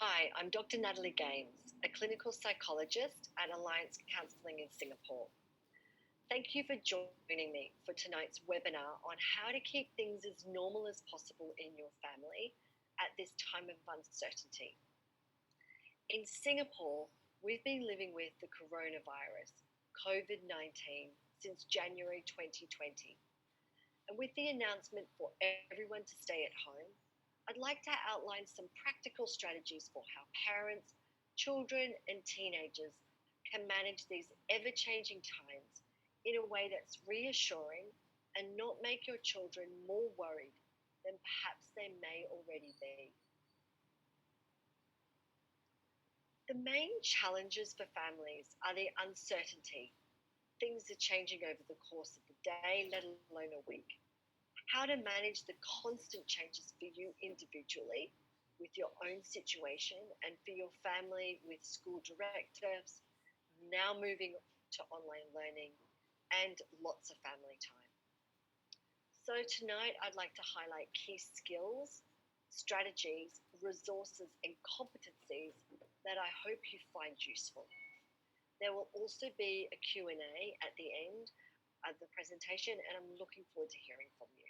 Hi, I'm Dr. Natalie Games, a clinical psychologist at Alliance Counselling in Singapore. Thank you for joining me for tonight's webinar on how to keep things as normal as possible in your family at this time of uncertainty. In Singapore, we've been living with the coronavirus, Covid-19, since January 2020. And with the announcement for everyone to stay at home, I'd like to outline some practical strategies for how parents, children, and teenagers can manage these ever-changing times in a way that's reassuring and not make your children more worried than perhaps they may already be. The main challenges for families are the uncertainty. Things are changing over the course of the day, let alone a week. How to manage the constant changes for you individually with your own situation and for your family with school directives, now moving to online learning, and lots of family time. So tonight I'd like to highlight key skills, strategies, resources, and competencies that I hope you find useful. There will also be a Q&A at the end of the presentation, and I'm looking forward to hearing from you.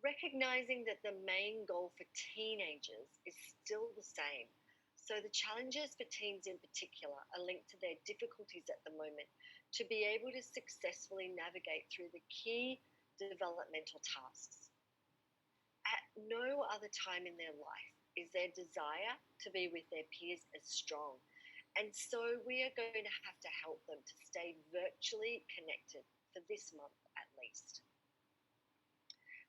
Recognizing that the main goal for teenagers is still the same. So the challenges for teens in particular are linked to their difficulties at the moment to be able to successfully navigate through the key developmental tasks. At no other time in their life is their desire to be with their peers as strong. And so we are going to have to help them to stay virtually connected for this month at least.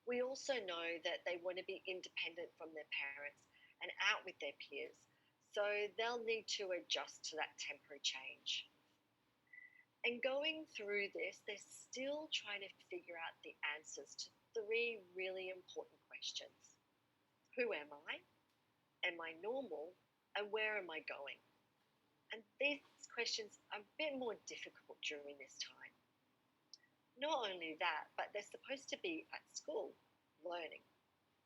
We also know that they want to be independent from their parents and out with their peers, so they'll need to adjust to that temporary change. And going through this, they're still trying to figure out the answers to 3 really important questions. Who am I? Am I normal? And where am I going? And these questions are a bit more difficult during this time. Not only that, but they're supposed to be at school, learning,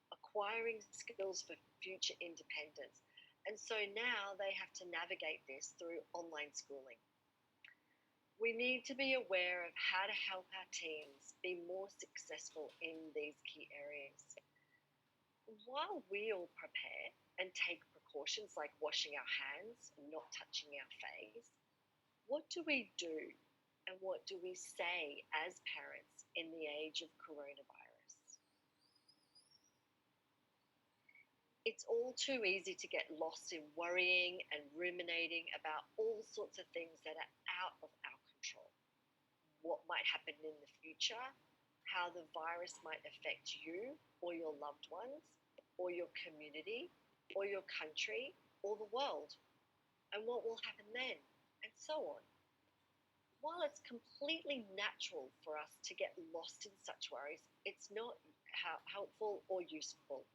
acquiring skills for future independence. And so now they have to navigate this through online schooling. We need to be aware of how to help our teens be more successful in these key areas. While we all prepare and take precautions like washing our hands and not touching our face, what do we do and what do we say as parents in the age of coronavirus? It's all too easy to get lost in worrying and ruminating about all sorts of things that are out of our control. What might happen in the future, how the virus might affect you or your loved ones, or your community, or your country, or the world, and what will happen then, and so on. While it's completely natural for us to get lost in such worries, it's not helpful or useful.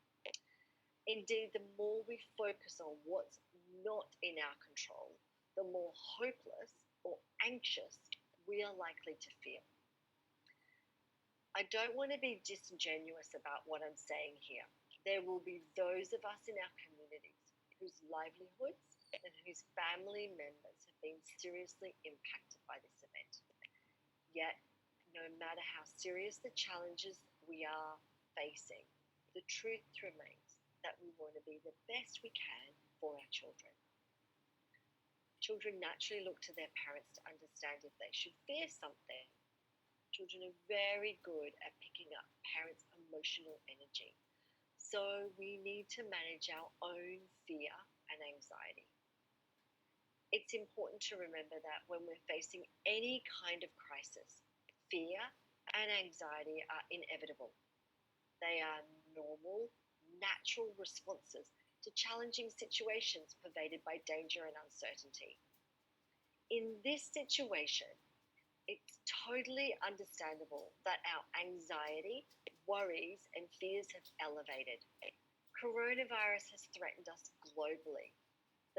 Indeed, the more we focus on what's not in our control, the more hopeless or anxious we are likely to feel. I don't want to be disingenuous about what I'm saying here. There will be those of us in our communities whose livelihoods and whose family members have been seriously impacted by this event. Yet, no matter how serious the challenges we are facing, the truth remains that we want to be the best we can for our children. Children naturally look to their parents to understand if they should fear something. Children are very good at picking up parents' emotional energy. So we need to manage our own fear and anxiety. It's important to remember that when we're facing any kind of crisis, fear and anxiety are inevitable. They are normal, natural responses to challenging situations pervaded by danger and uncertainty. In this situation, it's totally understandable that our anxiety, worries, and fears have elevated. Coronavirus has threatened us globally,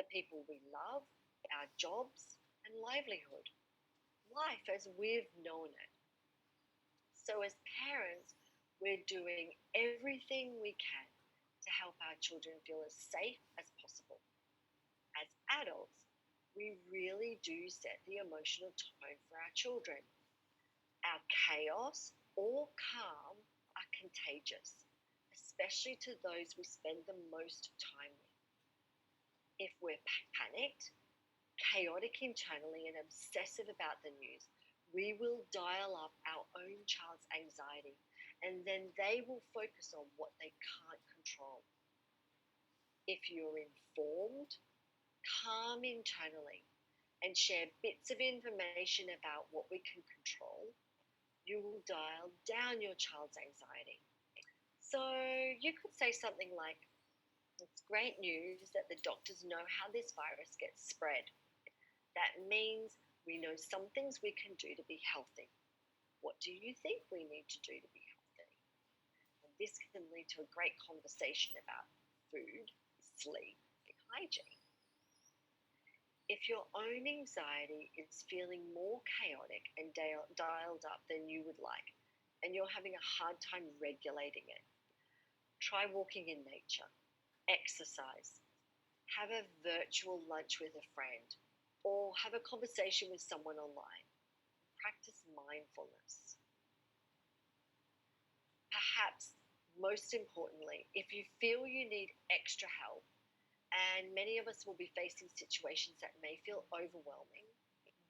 the people we love, our jobs, and livelihood, life as we've known it. So as parents, we're doing everything we can to help our children feel as safe as possible. As adults, we really do set the emotional tone for our children. Our chaos or calm are contagious, especially to those we spend the most time with. If we're panicked, chaotic internally, and obsessive about the news, we will dial up our own child's anxiety, and then they will focus on what they can't control. If you're informed, calm internally, and share bits of information about what we can control, you will dial down your child's anxiety. So you could say something like, it's great news that the doctors know how this virus gets spread. That means we know some things we can do to be healthy. What do you think we need to do to be healthy? And this can lead to a great conversation about food, sleep, and hygiene. If your own anxiety is feeling more chaotic and dialed up than you would like, and you're having a hard time regulating it, try walking in nature, exercise, have a virtual lunch with a friend, or have a conversation with someone online. Practice mindfulness. Perhaps most importantly, if you feel you need extra help, and many of us will be facing situations that may feel overwhelming,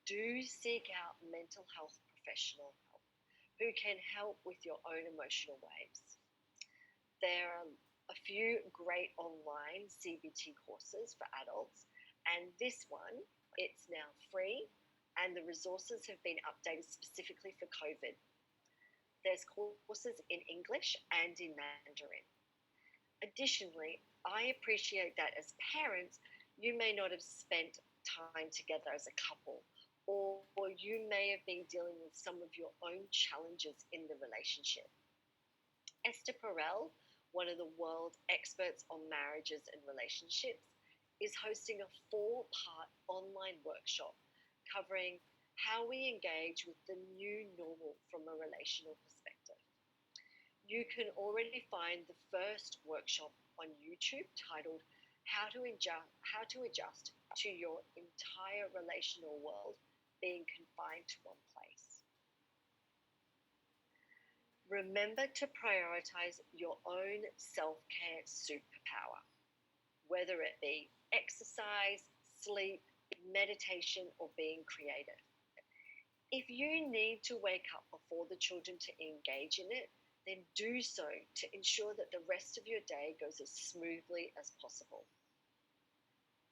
do seek out mental health professional help who can help with your own emotional waves. There are a few great online CBT courses for adults, and this one, it's now free, and the resources have been updated specifically for COVID. There's courses in English and in Mandarin. Additionally, I appreciate that as parents, you may not have spent time together as a couple, or you may have been dealing with some of your own challenges in the relationship. Esther Perel, one of the world experts on marriages and relationships, is hosting a 4-part online workshop covering how we engage with the new normal from a relational perspective. You can already find the first workshop on YouTube titled How to Adjust to Your Entire Relational World Being Confined to One Place. Remember to prioritize your own self-care superpower, whether it be exercise, sleep, meditation, or being creative. If you need to wake up before the children to engage in it, then do so to ensure that the rest of your day goes as smoothly as possible.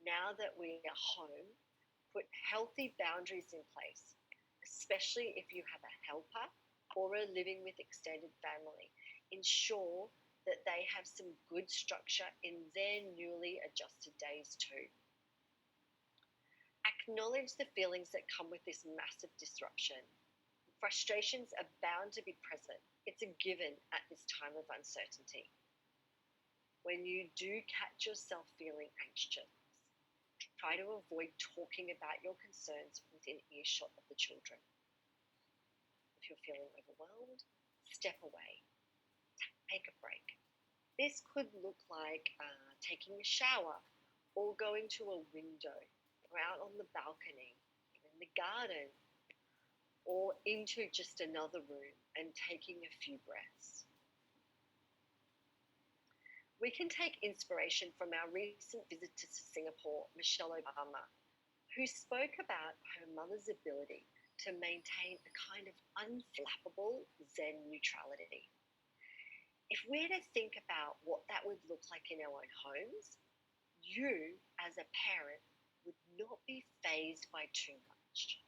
Now that we are home, put healthy boundaries in place, especially if you have a helper or are living with extended family. Ensure that they have some good structure in their newly adjusted days too. Acknowledge the feelings that come with this massive disruption. Frustrations are bound to be present. It's a given at this time of uncertainty. When you do catch yourself feeling anxious, try to avoid talking about your concerns within earshot of the children. If you're feeling overwhelmed, step away. Take a break. This could look like taking a shower or going to a window or out on the balcony, in the garden, or into just another room and taking a few breaths. We can take inspiration from our recent visit to Singapore, Michelle Obama, who spoke about her mother's ability to maintain a kind of unflappable Zen neutrality. If we're to think about what that would look like in our own homes, you, as a parent, would not be fazed by too much.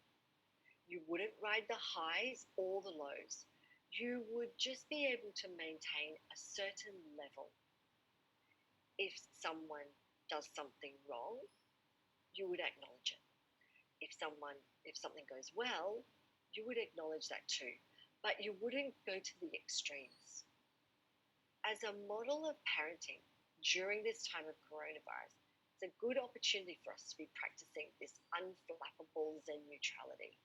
You wouldn't ride the highs or the lows. You would just be able to maintain a certain level. If someone does something wrong, you would acknowledge it. If something goes well, you would acknowledge that too, but you wouldn't go to the extremes. As a model of parenting during this time of coronavirus, it's a good opportunity for us to be practicing this unflappable Zen neutrality.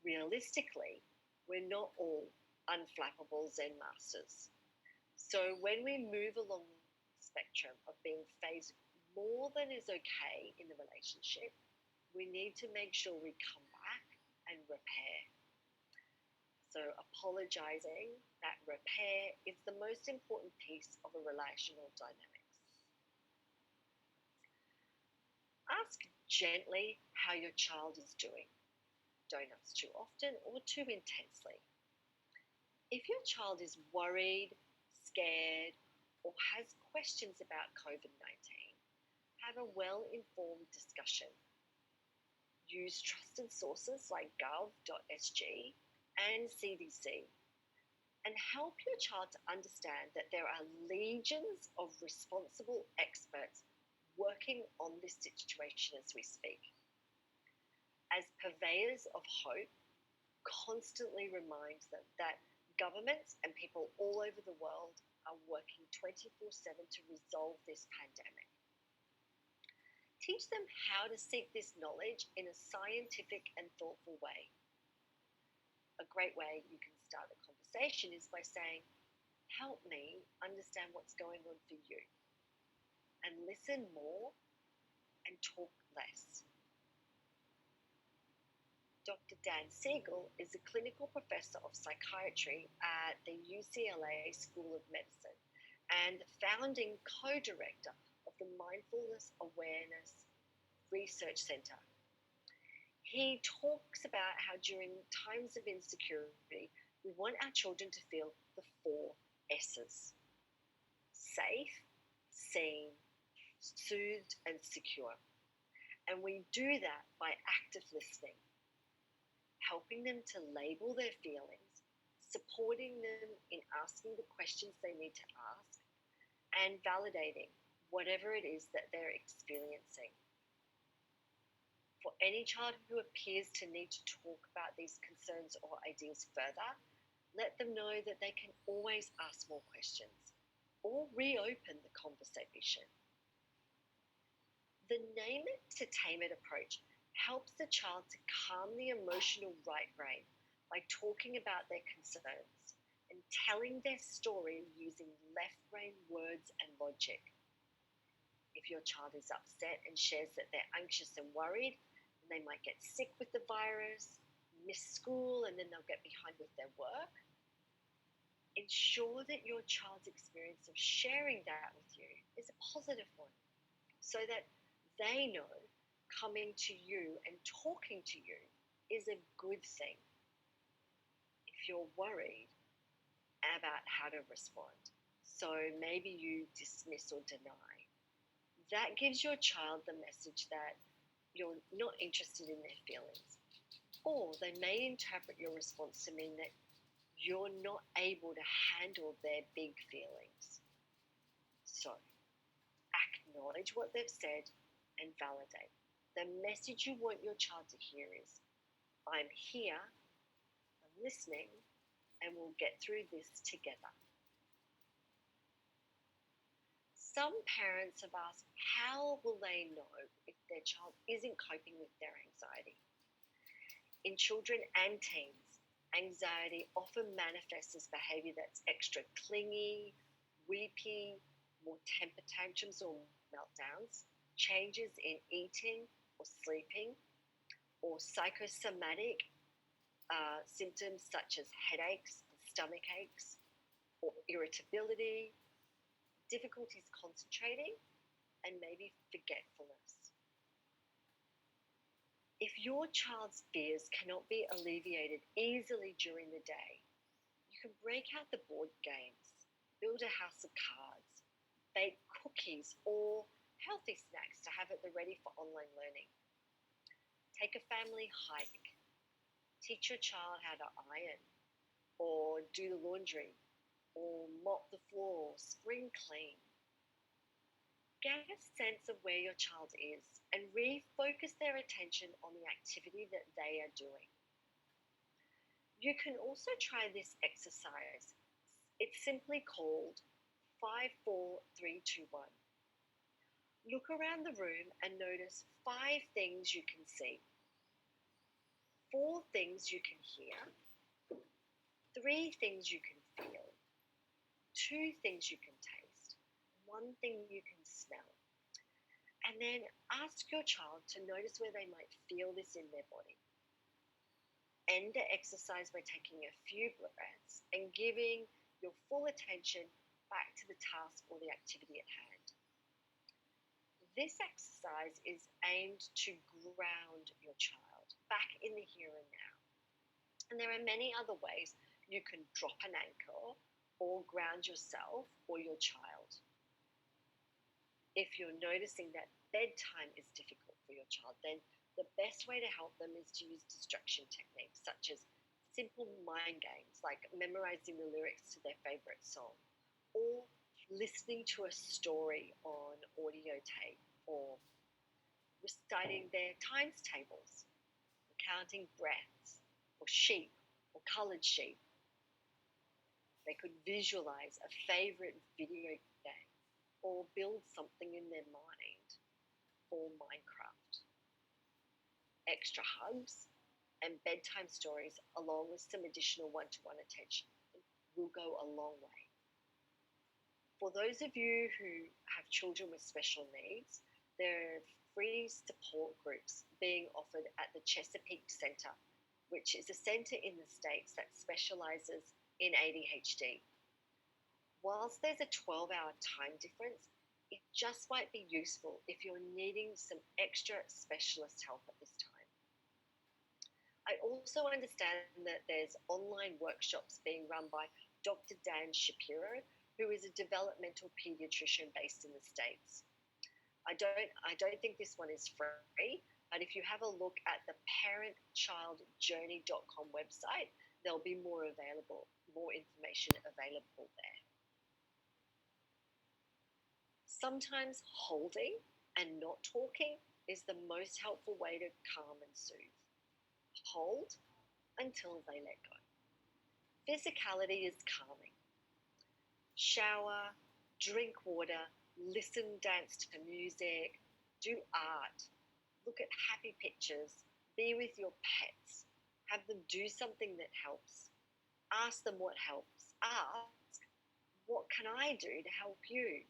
Realistically, we're not all unflappable Zen masters. So when we move along spectrum of being phased more than is okay in the relationship, we need to make sure we come back and repair. So apologizing, that repair, is the most important piece of a relational dynamics. Ask gently how your child is doing. Don't ask too often or too intensely. If your child is worried, scared, or has questions about COVID-19, have a well-informed discussion. Use trusted sources like gov.sg and CDC, and help your child to understand that there are legions of responsible experts working on this situation as we speak. As purveyors of hope, constantly remind them that governments and people all over the world are working 24/7 to resolve this pandemic. Teach them how to seek this knowledge in a scientific and thoughtful way. A great way you can start a conversation is by saying, "Help me understand what's going on for you," and listen more and talk less. Dr. Dan Siegel is a clinical professor of psychiatry at the UCLA School of Medicine and the founding co-director of the Mindfulness Awareness Research Center. He talks about how during times of insecurity, we want our children to feel the 4 S's: safe, seen, soothed, and secure. And we do that by active listening, helping them to label their feelings, supporting them in asking the questions they need to ask, and validating whatever it is that they're experiencing. For any child who appears to need to talk about these concerns or ideas further, let them know that they can always ask more questions or reopen the conversation. The name it to tame it approach helps the child to calm the emotional right brain by talking about their concerns and telling their story using left brain words and logic. If your child is upset and shares that they're anxious and worried, and they might get sick with the virus, miss school, and then they'll get behind with their work, ensure that your child's experience of sharing that with you is a positive one, so that they know coming to you and talking to you is a good thing. If you're worried about how to respond, so maybe you dismiss or deny, that gives your child the message that you're not interested in their feelings. Or they may interpret your response to mean that you're not able to handle their big feelings. So, acknowledge what they've said and validate. The message you want your child to hear is, "I'm here, I'm listening, and we'll get through this together." Some parents have asked, how will they know if their child isn't coping with their anxiety? In children and teens, anxiety often manifests as behaviour that's extra clingy, weepy, more temper tantrums or meltdowns, changes in eating or sleeping, or psychosomatic symptoms such as headaches, stomach aches, or irritability, difficulties concentrating, and maybe forgetfulness. If your child's fears cannot be alleviated easily during the day, you can break out the board games, build a house of cards, bake cookies or healthy snacks to have at the ready for online learning. Take a family hike. Teach your child how to iron or do the laundry or mop the floor, spring clean. Get a sense of where your child is and refocus their attention on the activity that they are doing. You can also try this exercise. It's simply called 5-4-3-2-1. Look around the room and notice 5 things you can see, 4 things you can hear, 3 things you can feel, 2 things you can taste, 1 one thing you can smell. And then ask your child to notice where they might feel this in their body. End the exercise by taking a few breaths and giving your full attention back to the task or the activity at hand. This exercise is aimed to ground your child back in the here and now. And there are many other ways you can drop an anchor or ground yourself or your child. If you're noticing that bedtime is difficult for your child, then the best way to help them is to use distraction techniques such as simple mind games like memorizing the lyrics to their favorite song or listening to a story on audio tape or reciting their times tables, or counting breaths or sheep or colored sheep. They could visualize a favorite video game or build something in their mind or Minecraft. Extra hugs and bedtime stories along with some additional one-to-one attention will go a long way. For those of you who have children with special needs, there are free support groups being offered at the Chesapeake Centre, which is a centre in the States that specialises in ADHD. Whilst there's a 12-hour time difference, it just might be useful if you're needing some extra specialist help at this time. I also understand that there's online workshops being run by Dr. Dan Shapiro, who is a developmental pediatrician based in the States. I don't think this one is free, but if you have a look at the parentchildjourney.com website, there'll be more information available there. Sometimes holding and not talking is the most helpful way to calm and soothe. Hold until they let go. Physicality is calming. Shower, drink water, listen, dance to music, do art, look at happy pictures, be with your pets, have them do something that helps, ask them what helps, ask, what can I do to help you?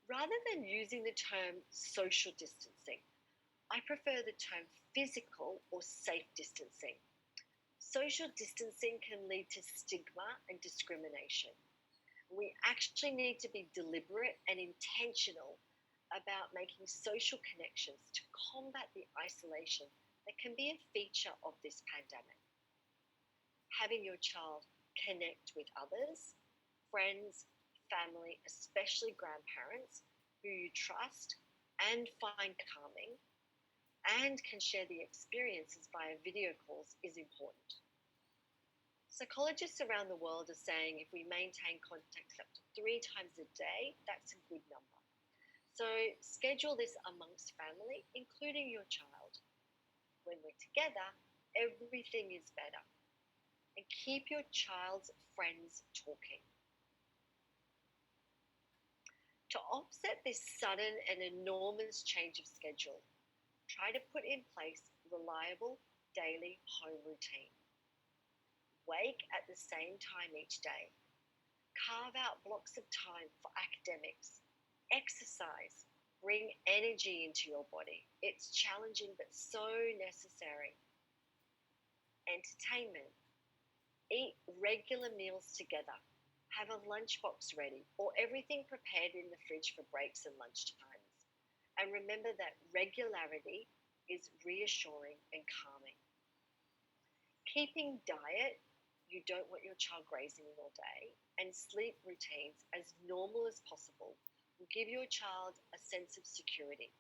Rather than using the term social distancing, I prefer the term physical or safe distancing. Social distancing can lead to stigma and discrimination. We actually need to be deliberate and intentional about making social connections to combat the isolation that can be a feature of this pandemic. Having your child connect with others, friends, family, especially grandparents who you trust and find calming, and can share the experiences via video calls is important. Psychologists around the world are saying if we maintain contact up to 3 times a day, that's a good number. So schedule this amongst family, including your child. When we're together, everything is better. And keep your child's friends talking. To offset this sudden and enormous change of schedule, try to put in place reliable daily home routine. Wake at the same time each day. Carve out blocks of time for academics. Exercise. Bring energy into your body. It's challenging but so necessary. Entertainment. Eat regular meals together. Have a lunchbox ready or everything prepared in the fridge for breaks and lunch times. And remember that regularity is reassuring and calming. Keeping diet you don't want your child grazing all day and sleep routines as normal as possible will give your child a sense of security.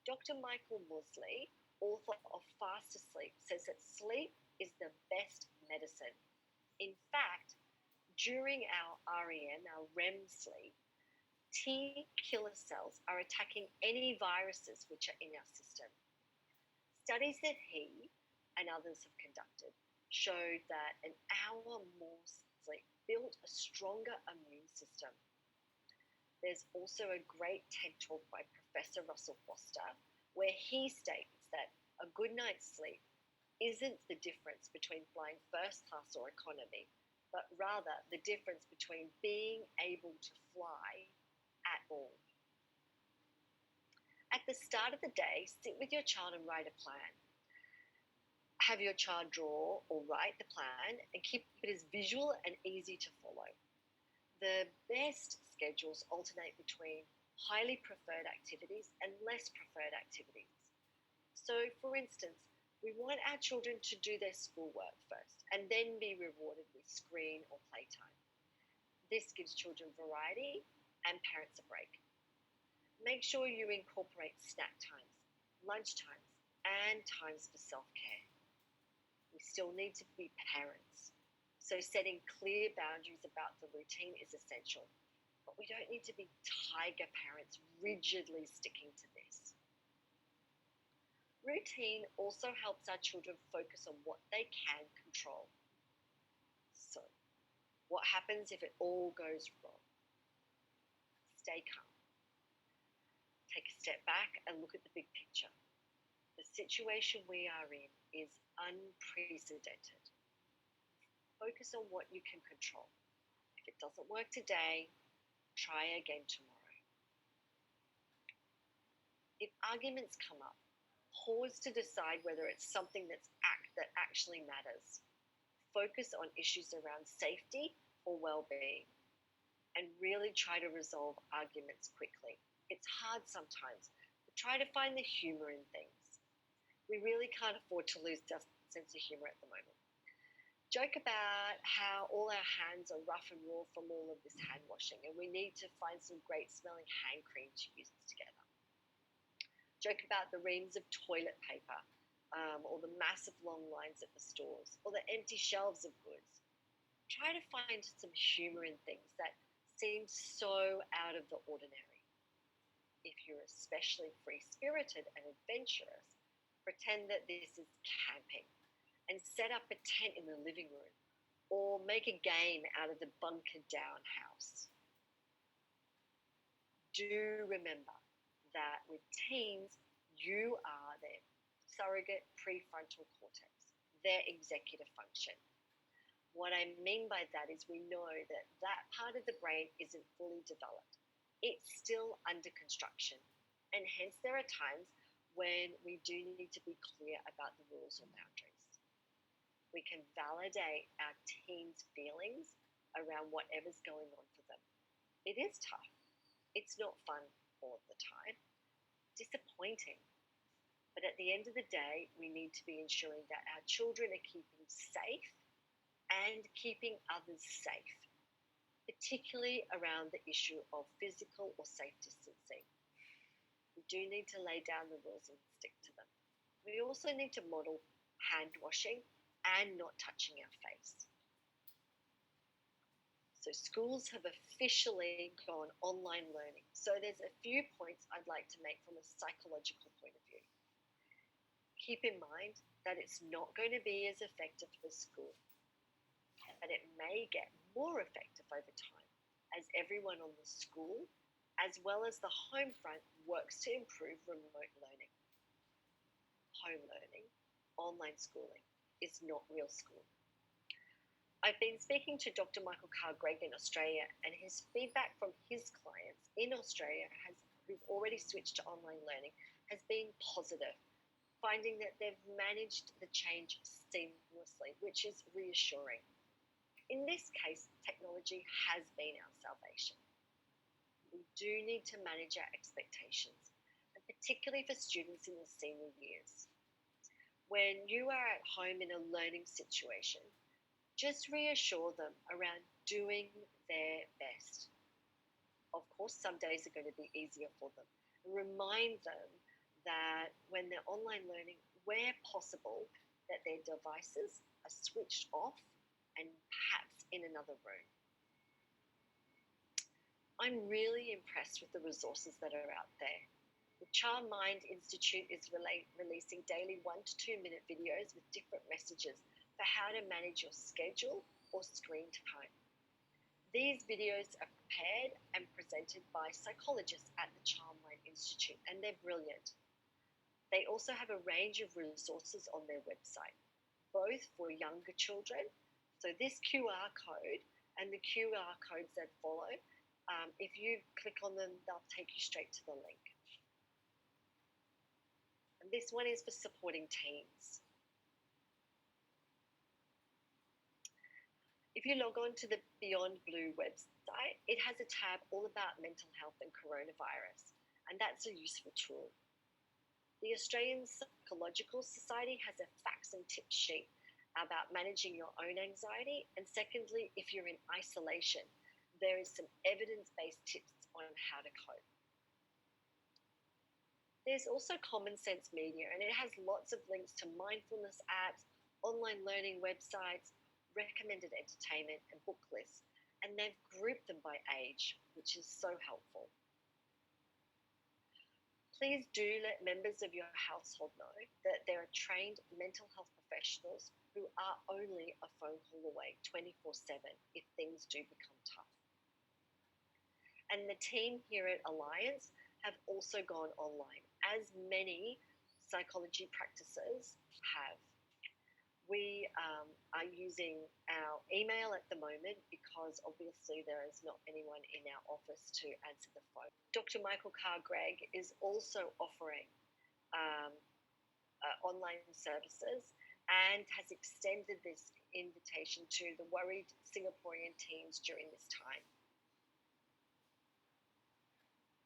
Dr. Michael Mosley, author of Fast Asleep, says that sleep is the best medicine. In fact, during our REM, our REM sleep, T killer cells are attacking any viruses which are in our system. Studies that he and others have conducted showed that an hour more sleep built a stronger immune system. There's also a great TED talk by Professor Russell Foster where he states that a good night's sleep isn't the difference between flying first class or economy, but rather the difference between being able to fly at all. At the start of the day, sit with your child and write a plan. Have your child draw or write the plan and keep it as visual and easy to follow. The best schedules alternate between highly preferred activities and less preferred activities. So, for instance, we want our children to do their schoolwork first and then be rewarded with screen or playtime. This gives children variety and parents a break. Make sure you incorporate snack times, lunch times, and times for self-care. We still need to be parents, so setting clear boundaries about the routine is essential. But we don't need to be tiger parents rigidly sticking to this. Routine also helps our children focus on what they can control. So, what happens if it all goes wrong? Stay calm. Take a step back and look at the big picture. The situation we are in is unprecedented. Focus on what you can control. If it doesn't work today, try again tomorrow. If arguments come up, pause to decide whether it's something that actually matters. Focus on issues around safety or well-being, and really try to resolve arguments quickly. It's hard sometimes, but try to find the humor in things. We really can't afford to lose our sense of humor at the moment. Joke about how all our hands are rough and raw from all of this hand washing, and we need to find some great smelling hand cream to use together. Joke about the reams of toilet paper, or the massive long lines at the stores, or the empty shelves of goods. Try to find some humor in things that seem so out of the ordinary. If you're especially free-spirited and adventurous, pretend that this is camping and set up a tent in the living room, or make a game out of the bunkered down house. Do remember that with teens, you are their surrogate prefrontal cortex, their executive function. What I mean by that is we know that that part of the brain isn't fully developed. It's still under construction, and hence there are times when we do need to be clear about the rules or boundaries. We can validate our teens' feelings around whatever's going on for them. It is tough. It's not fun all of the time. Disappointing. But at the end of the day, we need to be ensuring that our children are keeping safe and keeping others safe, particularly around the issue of physical or safe distancing. We do need to lay down the rules and stick to them. We also need to model hand washing and not touching our face. So schools have officially gone online learning. So there's a few points I'd like to make from a psychological point of view. Keep in mind that it's not going to be as effective for school, but it may get more effective over time as everyone on the school as well as the home front works to improve remote learning. Home learning, online schooling, is not real school. I've been speaking to Dr. Michael Carr-Gregg in Australia, and his feedback from his clients in Australia who've already switched to online learning has been positive, finding that they've managed the change seamlessly, which is reassuring. In this case, technology has been our salvation. We do need to manage our expectations, and particularly for students in the senior years. When you are at home in a learning situation, just reassure them around doing their best. Of course, some days are going to be easier for them. Remind them that when they're online learning, where possible, that their devices are switched off and perhaps in another room. I'm really impressed with the resources that are out there. The Child Mind Institute is releasing daily 1 to 2 minute videos with different messages for how to manage your schedule or screen time. These videos are prepared and presented by psychologists at the Child Mind Institute, and they're brilliant. They also have a range of resources on their website, both for younger children, So this QR code and the QR codes that follow, if you click on them, they'll take you straight to the link. And this one is for supporting teens. If you log on to the Beyond Blue website, it has a tab all about mental health and coronavirus, and that's a useful tool. The Australian Psychological Society has a facts and tips sheet about managing your own anxiety, and secondly, if you're in isolation, there is some evidence-based tips on how to cope. There's also Common Sense Media, and it has lots of links to mindfulness apps, online learning websites, recommended entertainment and book lists, and they've grouped them by age, which is so helpful. Please do let members of your household know that there are trained mental health professionals who are only a phone call away 24/7 if things do become tough. And the team here at Alliance have also gone online, as many psychology practices have. We are using our email at the moment because obviously there is not anyone in our office to answer the phone. Dr. Michael Carr-Gregg is also offering online services and has extended this invitation to the worried Singaporean teens during this time.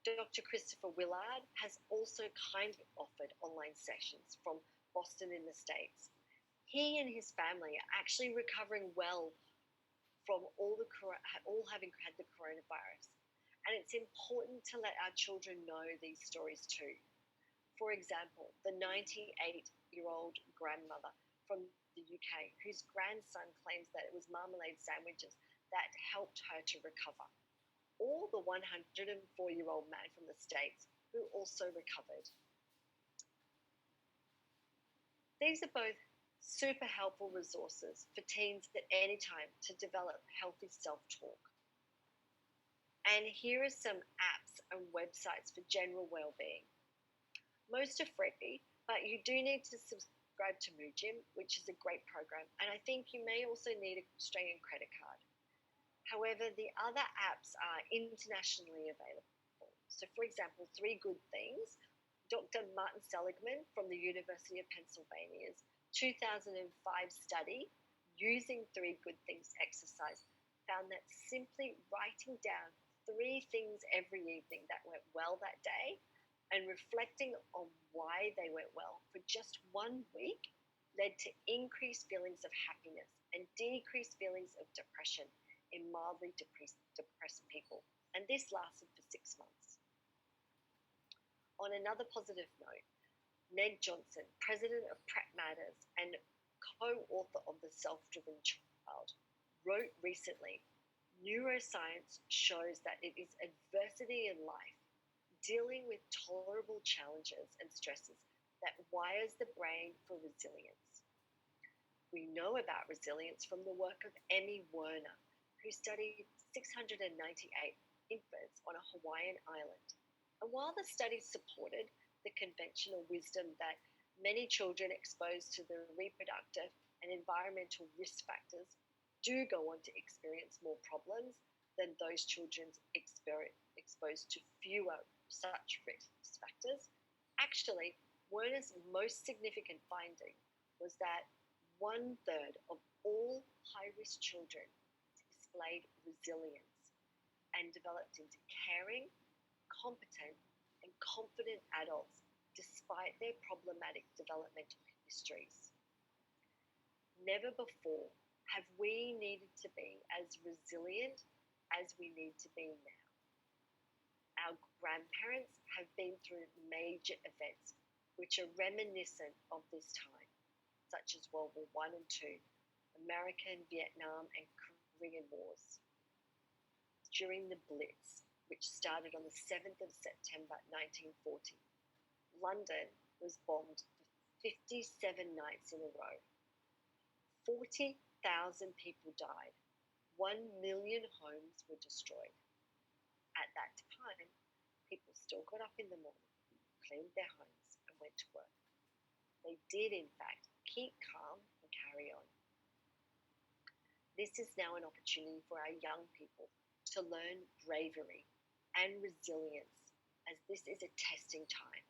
Dr. Christopher Willard has also kindly offered online sessions from Boston in the States. He and his family are actually recovering well from all having had the coronavirus. And it's important to let our children know these stories too. For example, the 98-year-old grandmother from the UK, whose grandson claims that it was marmalade sandwiches that helped her to recover. Or the 104-year-old man from the States who also recovered. These are both super helpful resources for teens at any time to develop healthy self-talk. And here are some apps and websites for general well-being. Most are free, but you do need to subscribe to Mood Gym, which is a great program, and I think you may also need an Australian credit card. However, the other apps are internationally available. So for example, 3 Good Things. Dr. Martin Seligman from the University of Pennsylvania's 2005 study using 3 Good Things exercise found that simply writing down 3 things every evening that went well that day and reflecting on why they went well for just 1 week led to increased feelings of happiness and decreased feelings of depression in mildly depressed people. And this lasted for 6 months. On another positive note, Ned Johnson, president of Prep Matters and co-author of The Self-Driven Child, wrote recently, neuroscience shows that it is adversity in life, dealing with tolerable challenges and stresses, that wires the brain for resilience. We know about resilience from the work of Emmy Werner, who studied 698 infants on a Hawaiian island. And while the study supported the conventional wisdom that many children exposed to the reproductive and environmental risk factors do go on to experience more problems than those children exposed to fewer such risk factors, actually, Werner's most significant finding was that 1/3 of all high-risk children displayed resilience and developed into caring, competent, and confident adults despite their problematic developmental histories. Never before have we needed to be as resilient as we need to be now. Our grandparents have been through major events which are reminiscent of this time, such as World War I and II, American, Vietnam, and Korean Wars. During the Blitz, which started on the 7th of September 1940, London was bombed for 57 nights in a row. 40,000 people died. 1 million homes were destroyed. At that time, people still got up in the morning, cleaned their homes, and went to work. They did, in fact, keep calm and carry on. This is now an opportunity for our young people to learn bravery and resilience, as this is a testing time,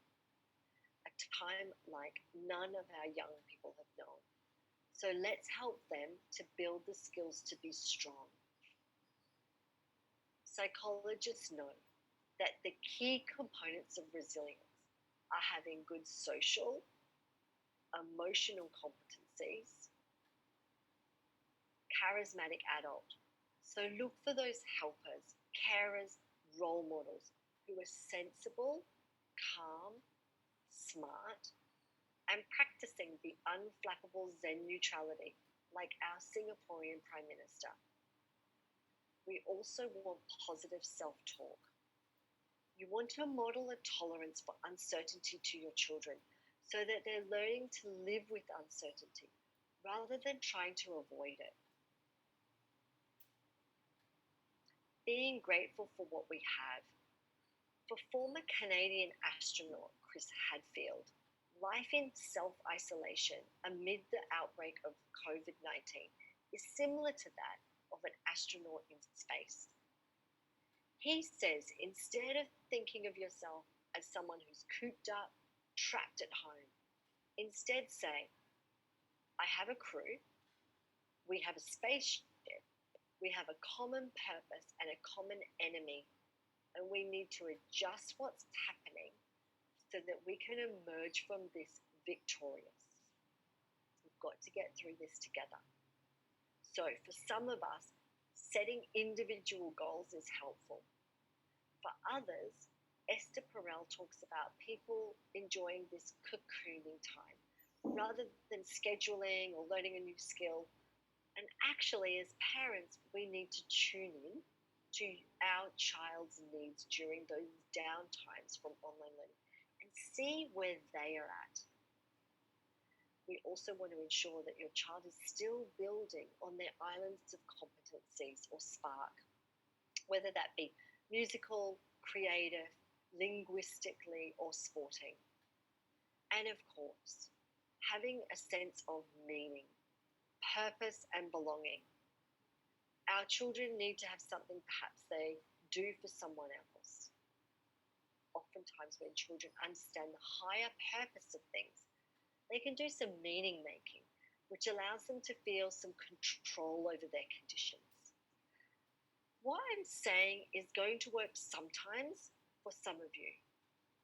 a time like none of our young people have known. So let's help them to build the skills to be strong. Psychologists know that the key components of resilience are having good social, emotional competencies, charismatic adult. So look for those helpers, carers, role models who are sensible, calm, smart, and practicing the unflappable Zen neutrality like our Singaporean Prime Minister. We also want positive self-talk. You want to model a tolerance for uncertainty to your children so that they're learning to live with uncertainty rather than trying to avoid it. Being grateful for what we have. For former Canadian astronaut Chris Hadfield, life in self-isolation amid the outbreak of COVID-19 is similar to that of an astronaut in space. He says instead of thinking of yourself as someone who's cooped up, trapped at home, instead say, I have a crew, we have a spaceship, we have a common purpose and a common enemy, and we need to adjust what's happening so that we can emerge from this victorious. We've got to get through this together. So for some of us, setting individual goals is helpful. For others, Esther Perel talks about people enjoying this cocooning time rather than scheduling or learning a new skill. And actually, as parents, we need to tune in to our child's needs during those down times from online learning and see where they are at. We also want to ensure that your child is still building on their islands of competencies or spark, whether that be musical, creative, linguistically, or sporting. And of course, having a sense of meaning, purpose, and belonging. Our children need to have something perhaps they do for someone else. Oftentimes when children understand the higher purpose of things, they can do some meaning making, which allows them to feel some control over their conditions. What I'm saying is going to work sometimes for some of you,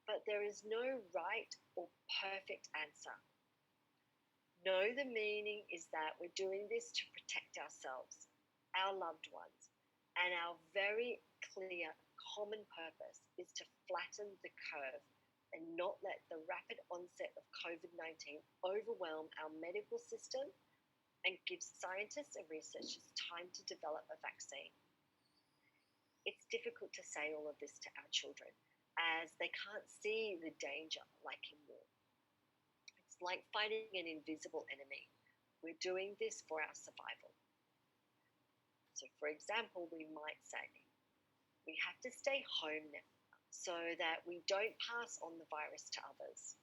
but there is no right or perfect answer. Know the meaning is that we're doing this to protect ourselves, our loved ones, and our very clear common purpose is to flatten the curve and not let the rapid onset of COVID-19 overwhelm our medical system and give scientists and researchers time to develop a vaccine. It's difficult to say all of this to our children as they can't see the danger like in war. It's like fighting an invisible enemy. We're doing this for our survival. So for example, we might say, we have to stay home now so that we don't pass on the virus to others.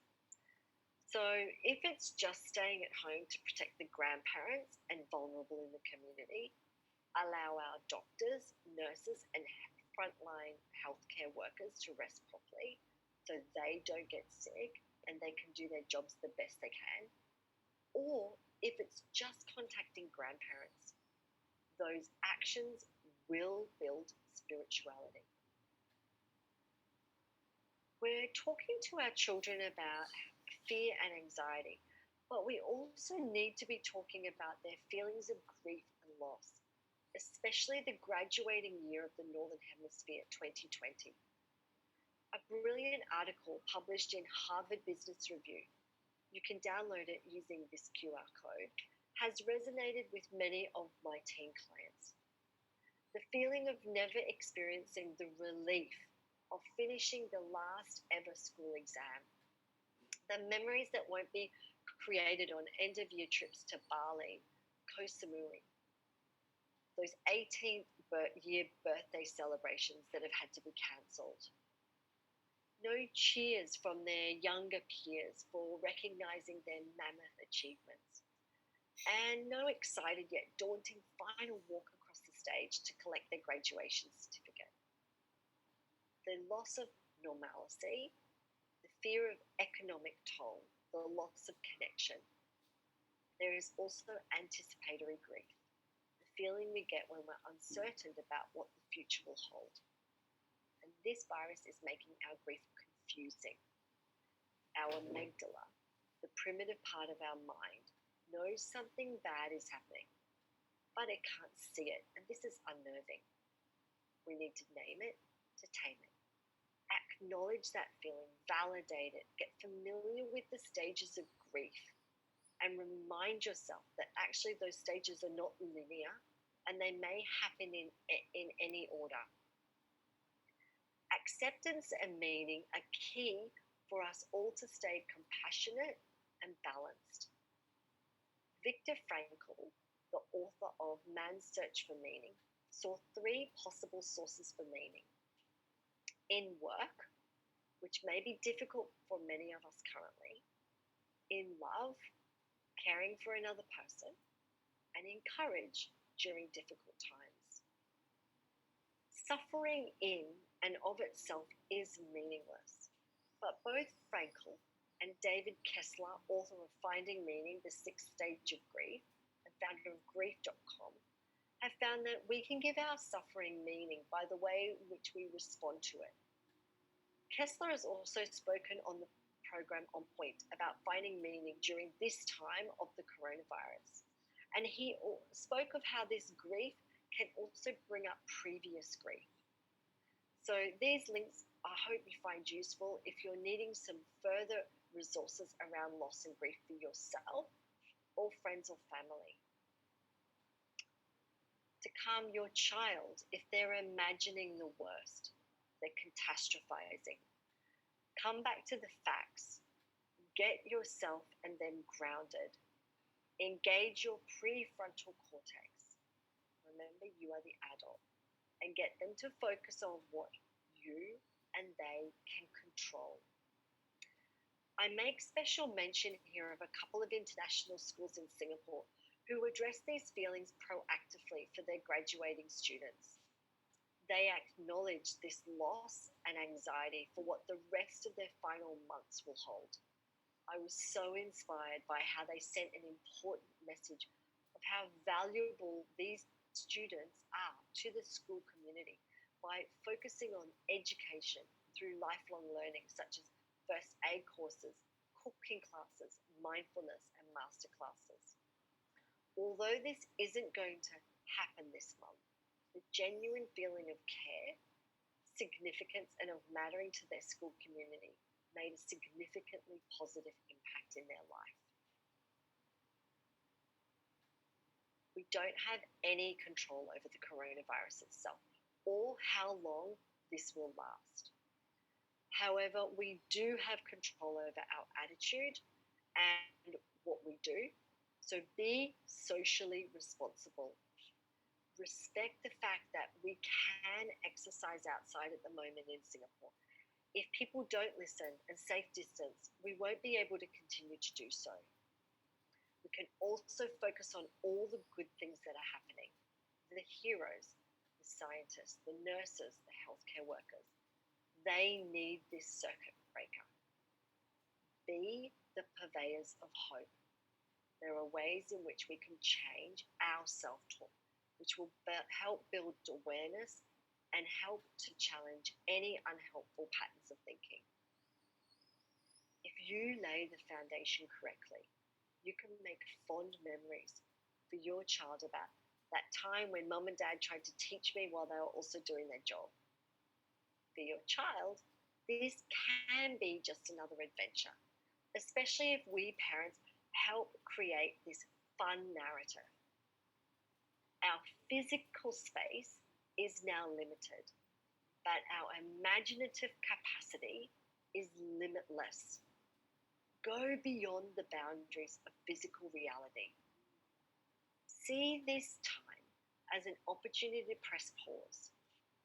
So if it's just staying at home to protect the grandparents and vulnerable in the community, allow our doctors, nurses, and frontline healthcare workers to rest properly so they don't get sick and they can do their jobs the best they can. Or if it's just contacting grandparents, those actions will build spirituality. We're talking to our children about fear and anxiety, but we also need to be talking about their feelings of grief and loss, especially the graduating year of the Northern Hemisphere 2020. A brilliant article published in Harvard Business Review, you can download it using this QR code, has resonated with many of my teen clients. The feeling of never experiencing the relief of finishing the last ever school exam. The memories that won't be created on end-of-year trips to Bali, Koh Samui. Those 18th year birthday celebrations that have had to be cancelled. No cheers from their younger peers for recognising their mammoth achievements. and no excited yet daunting final walk across the stage to collect their graduation certificate. The loss of normalcy, the fear of economic toll, the loss of connection. There is also anticipatory grief, the feeling we get when we're uncertain about what the future will hold. And this virus is making our grief confusing. Our amygdala, the primitive part of our mind, knows something bad is happening, but it can't see it, and this is unnerving. We need to name it to tame it. Acknowledge that feeling, validate it, get familiar with the stages of grief, and remind yourself that actually those stages are not linear and they may happen in any order. Acceptance and meaning are key for us all to stay compassionate and balanced. Viktor Frankl, the author of Man's Search for Meaning, saw 3 possible sources for meaning. In work, which may be difficult for many of us currently, in love, caring for another person, and in courage during difficult times. Suffering in and of itself is meaningless, but both Frankl and David Kessler, author of Finding Meaning, The 6th Stage of Grief, and founder of grief.com, have found that we can give our suffering meaning by the way in which we respond to it. Kessler has also spoken on the program On Point about finding meaning during this time of the coronavirus. And he spoke of how this grief can also bring up previous grief. So these links I hope you find useful if you're needing some further resources around loss and grief for yourself or friends or family. To calm your child if they're imagining the worst, they're catastrophizing. Come back to the facts. Get yourself and them grounded. Engage your prefrontal cortex. Remember, you are the adult. And get them to focus on what you and they can control. I make special mention here of a couple of international schools in Singapore who address these feelings proactively for their graduating students. They acknowledge this loss and anxiety for what the rest of their final months will hold. I was so inspired by how they sent an important message of how valuable these students are to the school community by focusing on education through lifelong learning, such as first aid courses, cooking classes, mindfulness, and master classes. Although this isn't going to happen this month, the genuine feeling of care, significance, and of mattering to their school community made a significantly positive impact in their life. We don't have any control over the coronavirus itself or how long this will last. However, we do have control over our attitude and what we do. So be socially responsible. Respect the fact that we can exercise outside at the moment in Singapore. If people don't listen and safe distance, we won't be able to continue to do so. We can also focus on all the good things that are happening. The heroes, the scientists, the nurses, the healthcare workers. They need this circuit breaker. Be the purveyors of hope. There are ways in which we can change our self-talk, which will help build awareness and help to challenge any unhelpful patterns of thinking. If you lay the foundation correctly, you can make fond memories for your child about that time when mum and dad tried to teach me while they were also doing their job. For your child, this can be just another adventure, especially if we parents help create this fun narrative. Our physical space is now limited, but our imaginative capacity is limitless. Go beyond the boundaries of physical reality. See this time as an opportunity to press pause,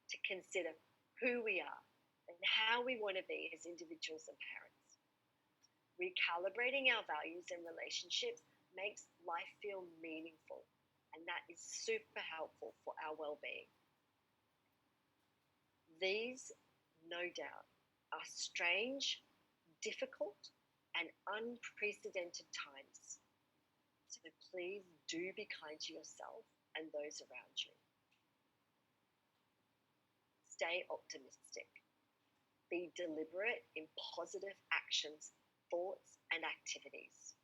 to consider who we are and how we want to be as individuals and parents. Recalibrating our values and relationships makes life feel meaningful, and that is super helpful for our well-being. These, no doubt, are strange, difficult, and unprecedented times. So please do be kind to yourself and those around you. Stay optimistic. Be deliberate in positive actions, thoughts, and activities.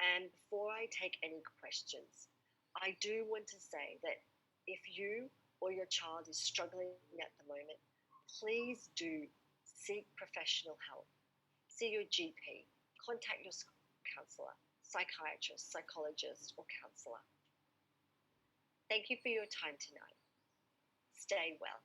And before I take any questions, I do want to say that if you or your child is struggling at the moment, please do seek professional help. See your GP, contact your counsellor, psychiatrist, psychologist, or counsellor. Thank you for your time tonight. Stay well.